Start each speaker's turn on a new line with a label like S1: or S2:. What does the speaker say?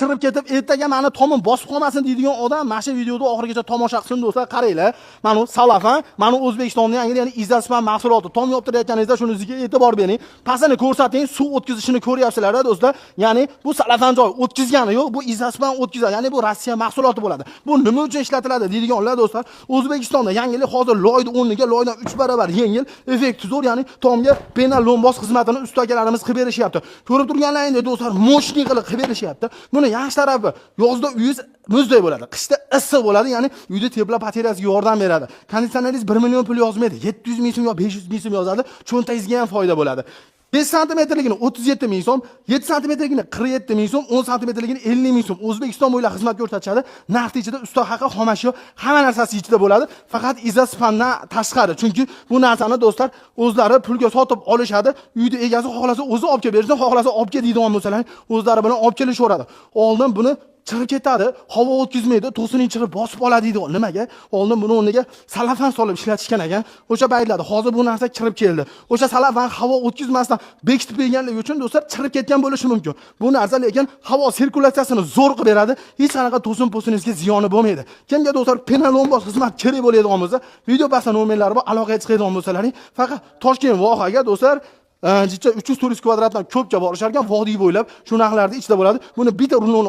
S1: chirib ketib, ertaga meni tomim bosib qolmasin deydigan odam mana shu videoni oxirigacha tomosha qilsin do'stlar, qaranglar. Mana Salafan, mana O'zbekistonning ya'ni Izzaspan mahsuloti tom yoptirayotganingizda shunisiga e'tibor bering. Pasini ko'rsating, suv o'tkazishini ko'ryapsizlar do'stlar. Ya'ni bu Salafan joy o'tkazgani yo'q, bu Izzaspan o'tkazadi. Ya'ni bu Rossiya mahsuloti bo'ladi. Bu nima uchun ishlatiladi deydiganlar do'stlar, O'zbekistonda yangilik hozir loyni o'rniga loydan 3 barobar yengil, effekti zo'r, ya'ni tomga penal lombos xizmatini ustakalarimiz qilib berishyapti. Ko'rib turganlaringdek do'stlar, moshni qilib berishyapti. Buni yaxshi tarafi yozda uyingiz muzday bo'ladi, qishda issiq bo'ladi, ya'ni uyda tepla batareyasiga yordam beradi. Konditsioneringiz 1 million pul yozmaydi, 700 ming so'm yo 500 ming so'm yozadi, cho'ntagingizga ham foyda bo'ladi. 5 santimetrligini 37 ming so'm, 7 santimetrligini 47 ming so'm, 10 santimetrligini 50 ming so'm O'zbekiston bo'ylab xizmat ko'rsatishadi. Narxi ichida usta haqi, xomashyo, hamma narsasi ichida bo'ladi. Faqat Izzaspandan tashqari. Chunki bu narsani do'stlar o'zlari pulga sotib olishadi. Uyda egasi xohlasa o'zi olib kelib bersin, xohlasa olib kel deydigan bo'lsalar, o'zlari bilan olib kelishaveradi. Oldin buni chirib ketadi, havo o'tkazmaydi, to'sining chirib bosib oladi deydi. Nimaga? Oldin buni o'rniga Salafan solib ishlatishgan ekan. O'sha paytlarda hozir bu narsa kirib keldi. O'sha Salafan havo o'tkazmasdan bekitib berganligi uchun do'stlar chirib ketgan bo'lishi mumkin. Bu narsa lekin havo sirkulyatsiyasini zo'r qilib beradi. Hech qanaqa to'sin-po'siningizga ziyoni bo'lmaydi. Kimga do'stlar penalombos xizmat kerak bo'ladigan bo'lsa, video pastda nomerlari bor, aloqaga chiqadigan bo'lsalaring, faqat Toshkent vohaga do'stlar 300-400 kvadratdan ko'pcha borishar ekan, vodiy bo'ylab shu narxlarda ichida bo'ladi. Buni bitta ruloni